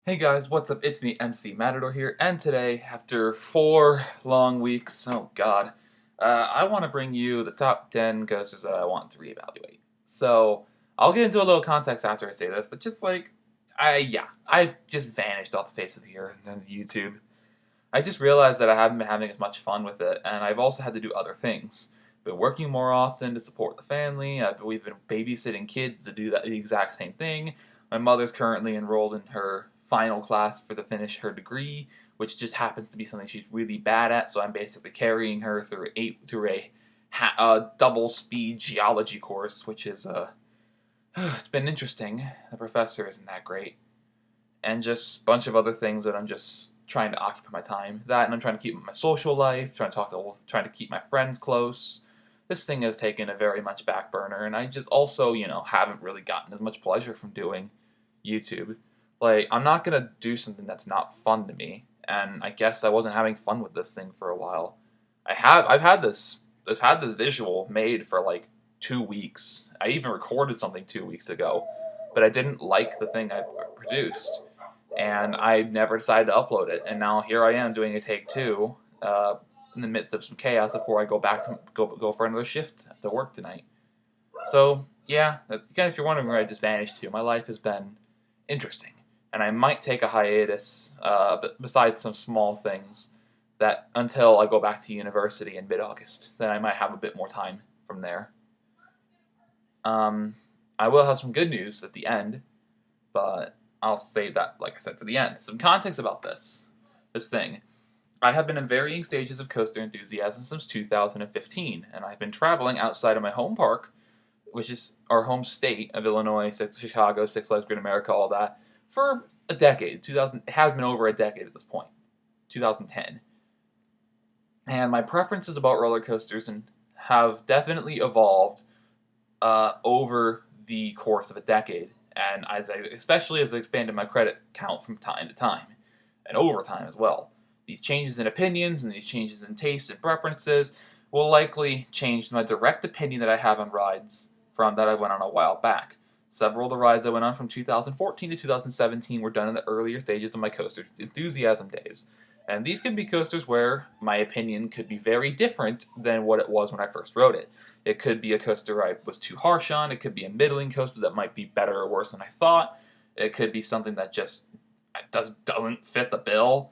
Hey guys, what's up? It's me, MC Matador here, and today, after 4 long weeks, oh god, I want to bring you the top 10 coasters that I want to reevaluate. So, I'll get into a little context after I say this, but just like, I've just vanished off the face of the earth and YouTube. I just realized that I haven't been having as much fun with it, and I've also had to do other things. Been working more often to support the family. We've been babysitting kids to do the exact same thing. My mother's currently enrolled in her final class to finish her degree, which just happens to be something she's really bad at. So I'm basically carrying her through a double speed geology course, which is it's been interesting. The professor isn't that great, and just a bunch of other things that I'm just trying to occupy my time. That, and I'm trying to keep my social life, trying to keep my friends close. This thing has taken a very much back burner, and I just also, haven't really gotten as much pleasure from doing YouTube. Like, I'm not gonna do something that's not fun to me, and I guess I wasn't having fun with this thing for a while. I've had this visual made for like 2 weeks. I even recorded something 2 weeks ago, but I didn't like the thing I produced, and I never decided to upload it. And now here I am doing a take two, in the midst of some chaos before I go back to go for another shift to work tonight. So yeah, again, if you're wondering where I just vanished to, my life has been interesting, and I might take a hiatus. But besides some small things, that until I go back to university in mid-August, then I might have a bit more time from there. Um, I will have some good news at the end, but I'll save that, like I said, for the end. Some context about this thing. I have been in varying stages of coaster enthusiasm since 2015, and I've been traveling outside of my home park, which is our home state of Illinois, Chicago, Six Flags Great America, all that, for a decade. 2000 it has been over a decade at this point, 2010. And my preferences about roller coasters and have definitely evolved over the course of a decade, and especially as I expanded my credit count from time to time, and over time as well. These changes in opinions and these changes in tastes and preferences will likely change my direct opinion that I have on rides from that I went on a while back. Several of the rides I went on from 2014 to 2017 were done in the earlier stages of my coaster enthusiasm days. And these could be coasters where my opinion could be very different than what it was when I first wrote it. It could be a coaster I was too harsh on. It could be a middling coaster that might be better or worse than I thought. It could be something that just doesn't fit the bill.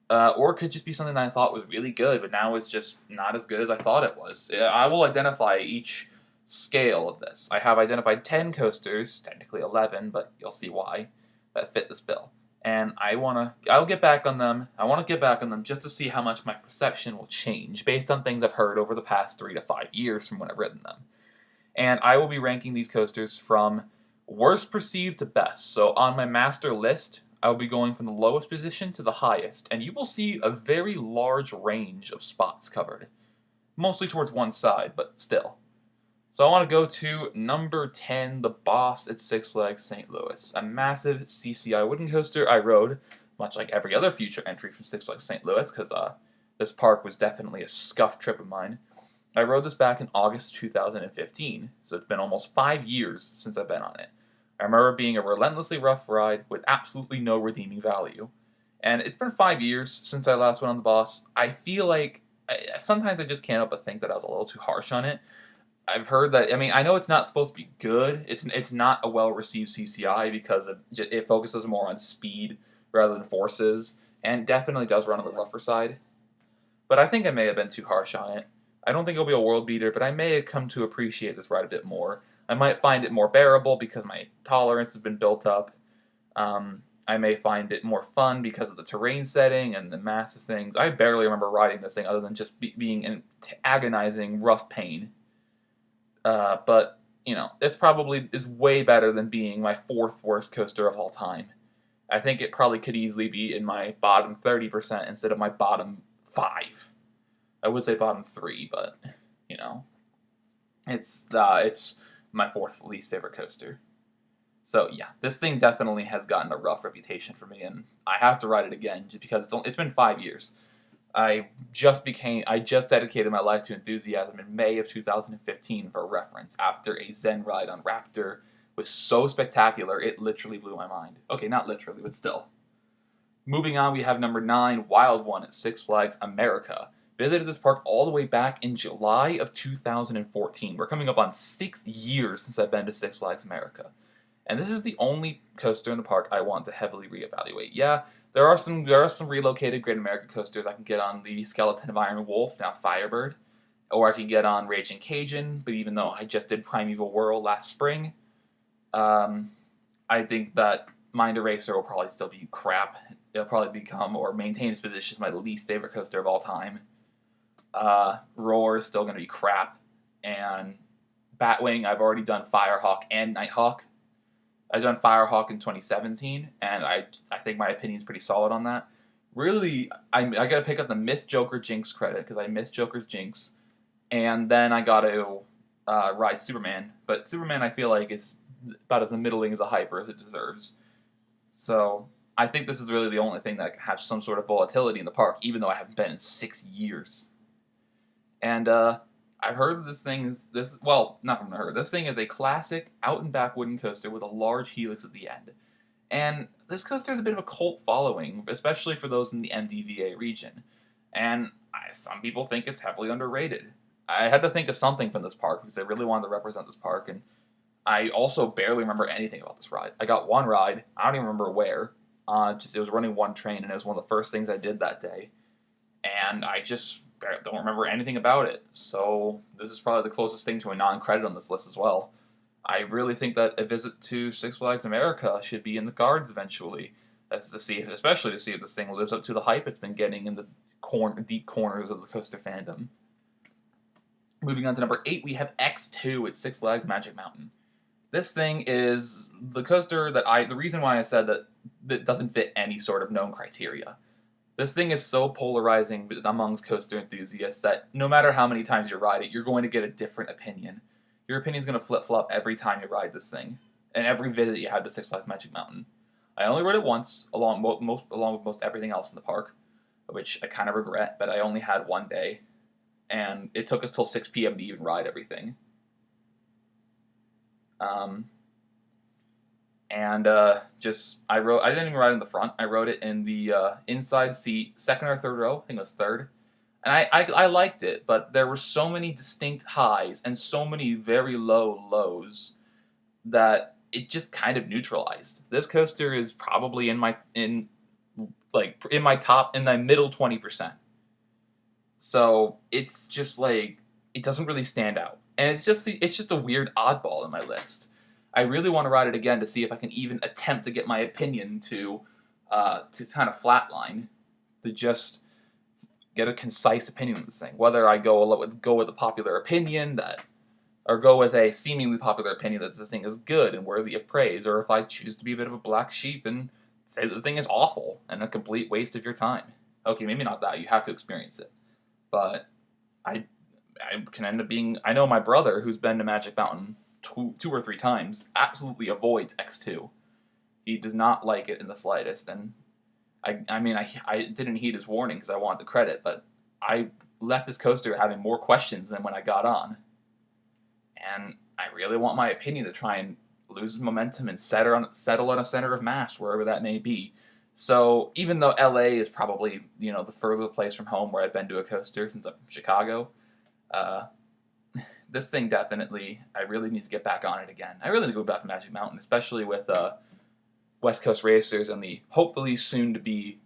Or it could just be something that I thought was really good, but now it's just not as good as I thought it was. I will identify each scale of this. I have identified 10 coasters, technically 11, but you'll see why, that fit this bill. And I'll get back on them. I want to get back on them just to see how much my perception will change based on things I've heard over the past 3 to 5 years from when I've written them. And I will be ranking these coasters from worst perceived to best. So on my master list, I will be going from the lowest position to the highest, and you will see a very large range of spots covered. Mostly towards one side, but still. So I want to go to number 10, the Boss at Six Flags St. Louis, a massive CCI wooden coaster I rode, much like every other future entry from Six Flags St. Louis, because this park was definitely a scuff trip of mine. I rode this back in August 2015, so it's been almost 5 years since I've been on it. I remember it being a relentlessly rough ride with absolutely no redeeming value. And it's been 5 years since I last went on the Boss. I feel like sometimes I just can't help but think that I was a little too harsh on it. I've heard that. I mean, I know it's not supposed to be good. It's not a well received CCI because it focuses more on speed rather than forces, and definitely does run on the rougher side. But I think I may have been too harsh on it. I don't think it'll be a world beater, but I may have come to appreciate this ride a bit more. I might find it more bearable because my tolerance has been built up. I may find it more fun because of the terrain setting and the massive things. I barely remember riding this thing other than just being in agonizing rough pain. But, this probably is way better than being my fourth worst coaster of all time. I think it probably could easily be in my bottom 30% instead of my bottom 5. I would say bottom 3, but, you know, it's my fourth least favorite coaster. So yeah, this thing definitely has gotten a rough reputation for me, and I have to ride it again just because it's been 5 years. I just dedicated my life to enthusiasm in May of 2015 for reference after a Zen ride on Raptor was so spectacular it literally blew my mind. Okay, not literally, but still. Moving on, we have number 9, Wild One at Six Flags America. Visited this park all the way back in July of 2014. We're coming up on 6 years since I've been to Six Flags America. And this is the only coaster in the park I want to heavily reevaluate. Yeah, there are some relocated Great American coasters. I can get on the Skeleton of Iron Wolf, now Firebird, or I can get on Raging Cajun. But even though I just did Primeval Whirl last spring, I think that Mind Eraser will probably still be crap. It'll probably become or maintain its position as my least favorite coaster of all time. Roar is still going to be crap, and Batwing, I've already done Firehawk and Nighthawk. I've done Firehawk in 2017, and I think my opinion is pretty solid on that. Really, I got to pick up the Miss Joker Jinx credit because I missed Joker's Jinx, and then I got to ride Superman. But Superman, I feel like, is about as middling as a hyper as it deserves. So I think this is really the only thing that has some sort of volatility in the park, even though I haven't been in 6 years. And I've heard that this thing is not from heard. This thing is a classic out and back wooden coaster with a large helix at the end. And this coaster has a bit of a cult following, especially for those in the MDVA region. And some people think it's heavily underrated. I had to think of something from this park because I really wanted to represent this park, and I also barely remember anything about this ride. I got one ride. I don't even remember where. It was running one train, and it was one of the first things I did that day. And I just don't remember anything about it. So this is probably the closest thing to a non-credit on this list as well. I really think that a visit to Six Flags America should be in the cards eventually, especially to see if this thing lives up to the hype it's been getting in the deep corners of the coaster fandom. Moving on to number 8, we have X2 at Six Flags Magic Mountain. This thing is the coaster the reason why I said that it doesn't fit any sort of known criteria. This thing is so polarizing amongst coaster enthusiasts that no matter how many times you ride it, you're going to get a different opinion. Your opinion's going to flip-flop every time you ride this thing, and every visit you have to Six Flags Magic Mountain. I only rode it once, along with most everything else in the park, which I kind of regret, but I only had one day, and it took us till 6 p.m. to even ride everything. I didn't even ride in the front. I rode it in the inside seat, second or third row. I think it was third. And I liked it, but there were so many distinct highs and so many very low lows that it just kind of neutralized. This coaster is probably in my top, in the middle 20%. So it's just like, it doesn't really stand out. And it's just a weird oddball in my list. I really want to ride it again to see if I can even attempt to get my opinion to kind of flatline, to just get a concise opinion of this thing. Whether I go with a popular opinion or go with a seemingly popular opinion that this thing is good and worthy of praise, or if I choose to be a bit of a black sheep and say that the thing is awful and a complete waste of your time. Okay, maybe not that. You have to experience it, but I can end up being. I know my brother, who's been to Magic Mountain two or three times, absolutely avoids X2. He does not like it in the slightest, and I didn't heed his warning because I wanted the credit, but I left this coaster having more questions than when I got on. And I really want my opinion to try and lose momentum and settle on a center of mass, wherever that may be. So even though LA is probably, the furthest place from home where I've been to a coaster since I'm from Chicago, this thing definitely, I really need to get back on it again. I really need to go back to Magic Mountain, especially with West Coast Racers and the hopefully soon to be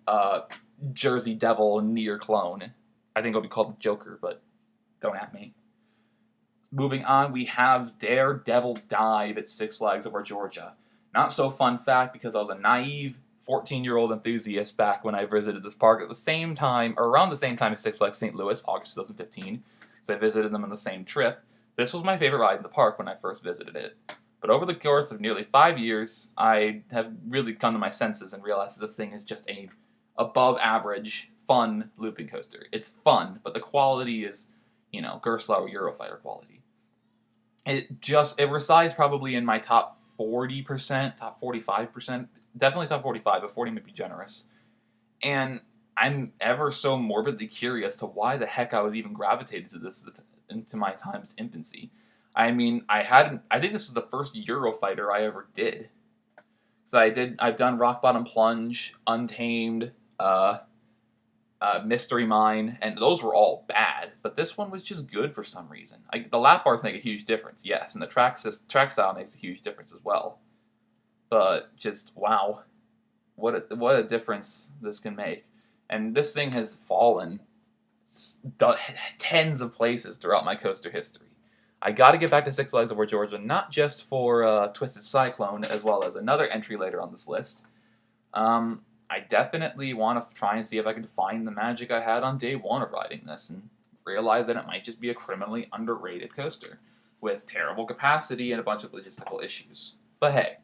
Jersey Devil near clone. I think it'll be called the Joker, but don't at me. Moving on, we have Daredevil Dive at Six Flags Over Georgia. Not so fun fact because I was a naive 14-year-old enthusiast back when I visited this park around the same time as Six Flags St. Louis, August 2015, because I visited them on the same trip. This was my favorite ride in the park when I first visited it. But over the course of nearly 5 years, I have really come to my senses and realized that this thing is just a above-average, fun looping coaster. It's fun, but the quality is, Gerstlauer Eurofighter quality. It resides probably in my top 40%, top 45%, definitely top 45, but 40 might be generous. And I'm ever so morbidly curious to why the heck I was even gravitated to this into my time's infancy. I think this was the first Eurofighter I ever did. So I've done Rock Bottom Plunge, Untamed, Mystery Mine, and those were all bad. But this one was just good for some reason. The lap bars make a huge difference, yes, and the track style makes a huge difference as well. But just wow, what a difference this can make. And this thing has fallen tens of places throughout my coaster history. I got to get back to Six Flags Over Georgia, not just for Twisted Cyclone, as well as another entry later on this list. I definitely want to try and see if I can find the magic I had on day one of riding this and realize that it might just be a criminally underrated coaster with terrible capacity and a bunch of logistical issues. But hey,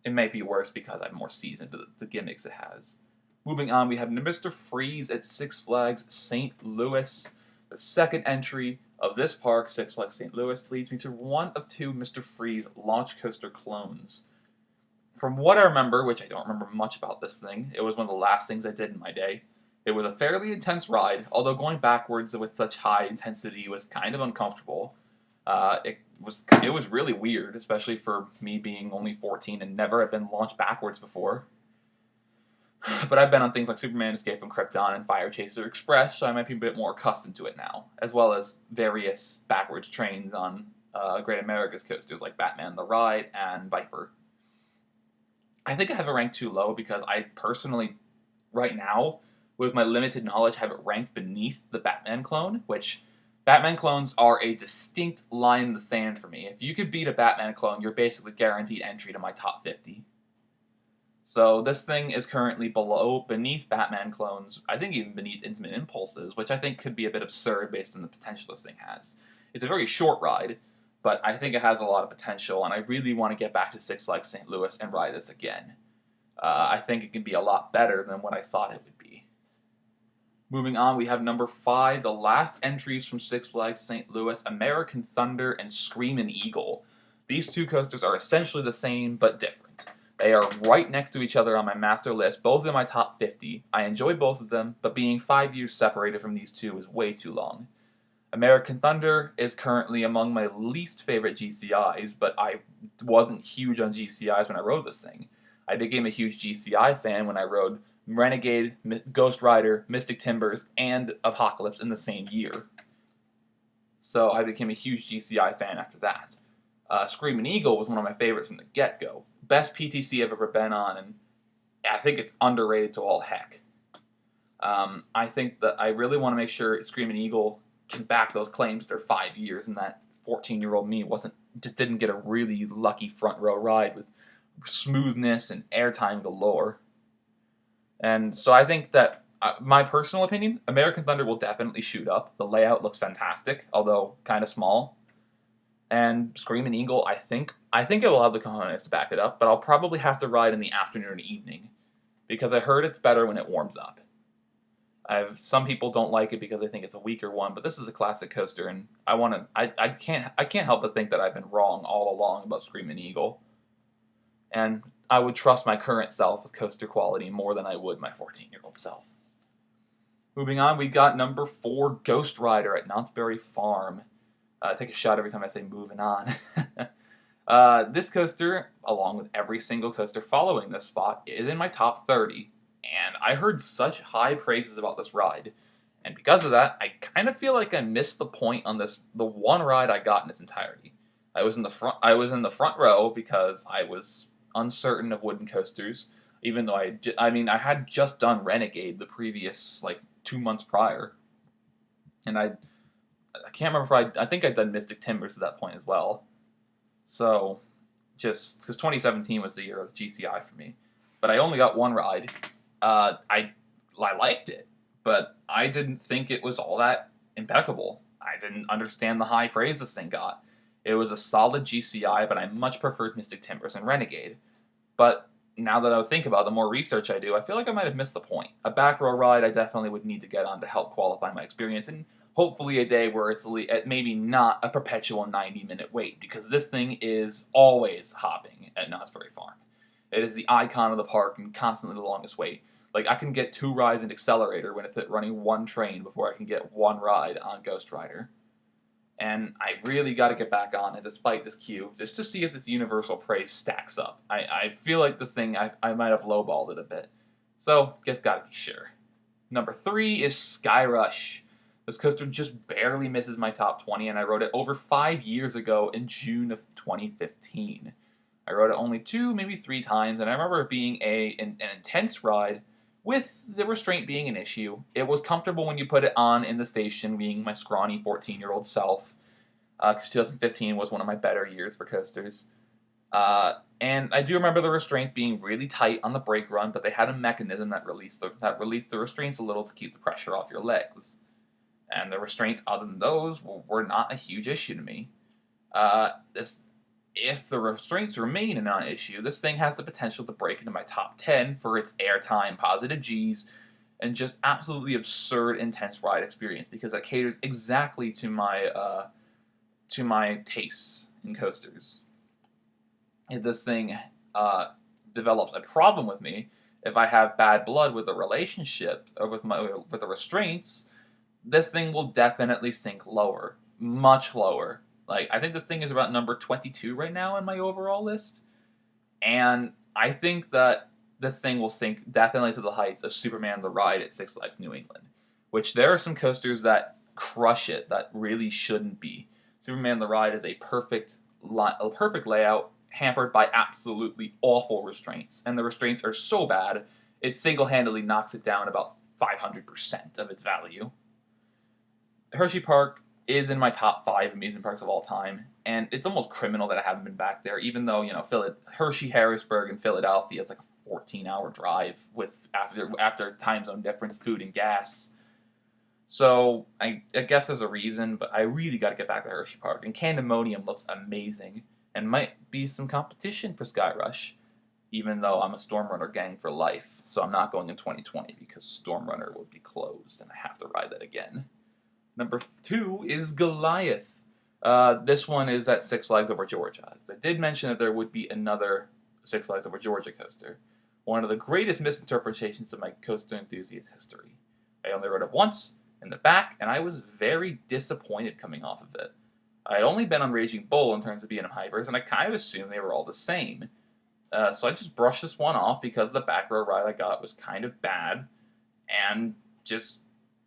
it might be worse because I'm more seasoned to the gimmicks it has. Moving on, we have Mr. Freeze at Six Flags St. Louis. The second entry of this park, Six Flags St. Louis, leads me to one of two Mr. Freeze launch coaster clones. From what I remember, which I don't remember much about this thing, it was one of the last things I did in my day. It was a fairly intense ride, although going backwards with such high intensity was kind of uncomfortable. It was really weird, especially for me being only 14 and never have been launched backwards before. But I've been on things like Superman Escape from Krypton and Fire Chaser Express, so I might be a bit more accustomed to it now, as well as various backwards trains on Great America's coasters like Batman the Ride and Viper. I think I have it ranked too low because I personally, right now, with my limited knowledge, have it ranked beneath the Batman clone, which Batman clones are a distinct line in the sand for me. If you could beat a Batman clone, you're basically guaranteed entry to my top 50. So this thing is currently beneath Batman clones, I think even beneath Intimate Impulses, which I think could be a bit absurd based on the potential this thing has. It's a very short ride, but I think it has a lot of potential, and I really want to get back to Six Flags St. Louis and ride this again. I think it can be a lot better than what I thought it would be. Moving on, we have number 5, the last entries from Six Flags St. Louis, American Thunder and Screamin' Eagle. These two coasters are essentially the same, but different. They are right next to each other on my master list, both in my top 50. I enjoy both of them, but being 5 years separated from these two is way too long. American Thunder is currently among my least favorite GCIs, but I wasn't huge on GCIs when I rode this thing. I became a huge GCI fan when I rode Renegade, Ghost Rider, Mystic Timbers, and Apocalypse in the same year. So I became a huge GCI fan after that. Screamin' Eagle was one of my favorites from the get-go. Best PTC I've ever been on, and I think it's underrated to all heck. I think that I really want to make sure Screamin' Eagle can back those claims. They're 5 years, and that 14-year-old me didn't get a really lucky front row ride with smoothness and airtime galore. And so I think that, my personal opinion, American Thunder will definitely shoot up. The layout looks fantastic, although kind of small. And Screamin' Eagle, I think it will have the cojones to back it up, but I'll probably have to ride in the afternoon and evening, because I heard it's better when it warms up. Some people don't like it because they think it's a weaker one, but this is a classic coaster, and I can't help but think that I've been wrong all along about Screamin' Eagle. And I would trust my current self with coaster quality more than I would my 14-year-old self. Moving on, we got number 4, Ghost Rider at Knott's Berry Farm. Take a shot every time I say moving on. This coaster, along with every single coaster following this spot, is in my top 30. And I heard such high praises about this ride. And because of that, I kind of feel like I missed the point on the one ride I got in its entirety. I was in the front row because I was uncertain of wooden coasters, even though I had just done Renegade the previous 2 months prior. And I can't remember if I think I'd done Mystic Timbers at that point as well. So, just because 2017 was the year of GCI for me. But I only got one ride. I liked it, but I didn't think it was all that impeccable. I didn't understand the high praise this thing got. It was a solid GCI, but I much preferred Mystic Timbers and Renegade. But now that I think about it, the more research I do, I feel like I might have missed the point. A back row ride I definitely would need to get on to help qualify my experience, and hopefully a day where it's maybe not a perpetual 90-minute wait, because this thing is always hopping at Knott's Berry Farm. It is the icon of the park and constantly the longest wait. I can get 2 rides in Accelerator when it's running one train before I can get one ride on Ghost Rider. and I really got to get back on it despite this queue, just to see if this universal praise stacks up. I feel like this thing, I might have lowballed it a bit. So, guess gotta be sure. Number 3 is Skyrush. This coaster just barely misses my top 20, and I rode it over 5 years ago in June of 2015. I rode it only 2, maybe 3 times, and I remember it being an intense ride, with the restraint being an issue. It was comfortable when you put it on in the station, being my scrawny 14-year-old self, because 2015 was one of my better years for coasters. And I do remember the restraints being really tight on the brake run, but they had a mechanism that released the restraints a little to keep the pressure off your legs. And the restraints, other than those, were not a huge issue to me. If the restraints remain a non-issue, this thing has the potential to break into my top 10 for its airtime, positive G's, and just absolutely absurd, intense ride experience, because that caters exactly to my tastes in coasters. If this thing develops a problem with me, if I have bad blood with the relationship or with the restraints, this thing will definitely sink lower, much lower. Like, I think this thing is about number 22 right now in my overall list, and I think that this thing will sink definitely to the heights of Superman the Ride at Six Flags New England, which there are some coasters that crush it that really shouldn't be. Superman the Ride is a perfect layout, hampered by absolutely awful restraints, and the restraints are so bad, it single-handedly knocks it down about 500% of its value. Hershey Park is in my top 5 amusement parks of all time, and it's almost criminal that I haven't been back there, even though, Hershey, Harrisburg, and Philadelphia is like a 14-hour drive with after time zone difference, food, and gas. So I guess there's a reason, but I really got to get back to Hershey Park, and Candemonium looks amazing, and might be some competition for Skyrush, even though I'm a Stormrunner gang for life, so I'm not going in 2020 because Stormrunner will be closed, and I have to ride that again. Number 2 is Goliath. This one is at Six Flags Over Georgia. I did mention that there would be another Six Flags Over Georgia coaster. One of the greatest misinterpretations of my coaster enthusiast history. I only rode it once in the back, and I was very disappointed coming off of it. I had only been on Raging Bull in terms of B&M Hypers, and I kind of assumed they were all the same. So I just brushed this one off because the back row ride I got was kind of bad, and just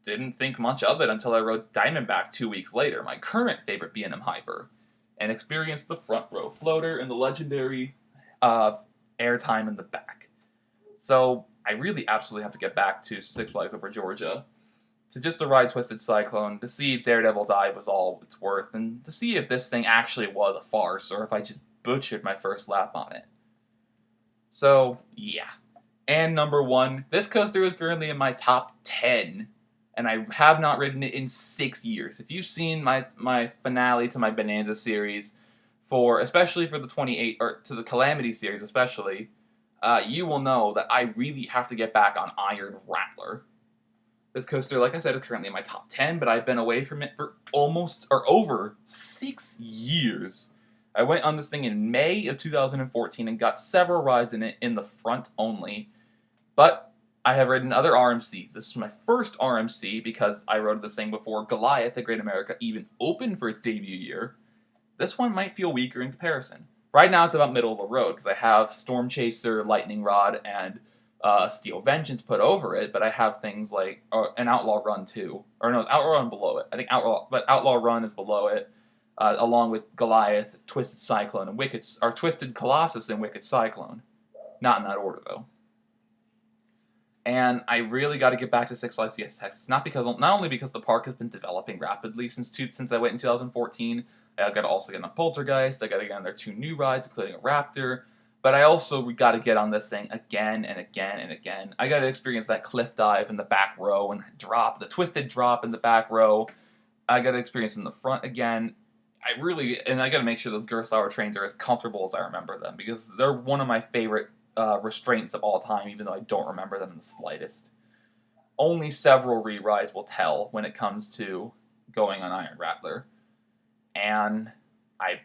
didn't think much of it until I rode Diamondback 2 weeks later, my current favorite B&M Hyper, and experienced the front row floater and the legendary airtime in the back. So I really absolutely have to get back to Six Flags Over Georgia to ride Twisted Cyclone, to see if Daredevil Dive was all it's worth, and to see if this thing actually was a farce, or if I just butchered my first lap on it. So, yeah. And number 1, this coaster is currently in my top 10, and I have not ridden it in 6 years. If you've seen my finale to my Bonanza series, especially for the 28, or to the Calamity series especially, you will know that I really have to get back on Iron Rattler. This coaster, like I said, is currently in my top 10, but I've been away from it for over 6 years. I went on this thing in May of 2014 and got several rides in it in the front only, but I have ridden other RMCs. This is my first RMC because I rode this thing before Goliath at Great America even opened for its debut year. This one might feel weaker in comparison. Right now it's about middle of the road because I have Storm Chaser, Lightning Rod, and Steel Vengeance put over it, but I have things like an Outlaw Run too. Or no, it's Outlaw Run below it. I think Outlaw Run is below it, along with Goliath, Twisted Cyclone, and Twisted Colossus and Wicked Cyclone. Not in that order though. And I really got to get back to Six Flags Fiesta Texas. Not only because the park has been developing rapidly since I went in 2014. I got to also get on Poltergeist. I got to get on their 2 new rides, including a Raptor. But I also got to get on this thing again and again and again. I got to experience that cliff dive in the back row and the twisted drop in the back row. I got to experience it in the front again. I got to make sure those Gerstlauer trains are as comfortable as I remember them, because they're one of my favorite restraints of all time, even though I don't remember them in the slightest. Only several re-rides will tell when it comes to going on Iron Rattler. And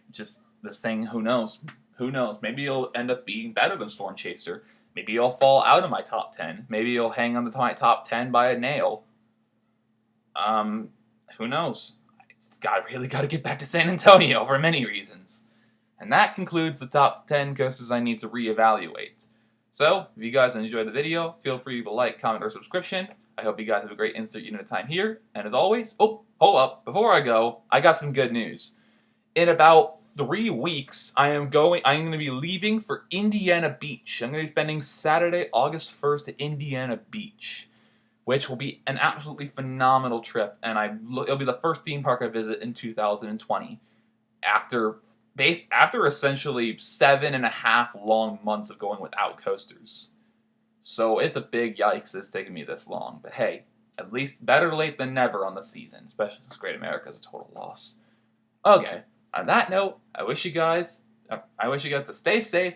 this thing, who knows? Who knows? Maybe it'll end up being better than Storm Chaser. Maybe it'll fall out of my top 10. Maybe it'll hang on my top 10 by a nail. Who knows? really got to get back to San Antonio for many reasons. And that concludes the top 10 coasters I need to reevaluate. So, if you guys enjoyed the video, feel free to like, comment, or subscription. I hope you guys have a great insert unit of time here. And as always, oh, hold up, before I go, I got some good news. In about 3 weeks, I'm going to be leaving for Indiana Beach. I'm going to be spending Saturday, August 1st at Indiana Beach, which will be an absolutely phenomenal trip, and it'll be the first theme park I visit in 2020 after essentially 7.5 long months of going without coasters. So it's a big yikes it's taken me this long, but hey, at least better late than never on the season, especially since Great America is a total loss. Okay, on that note, I wish you guys to stay safe,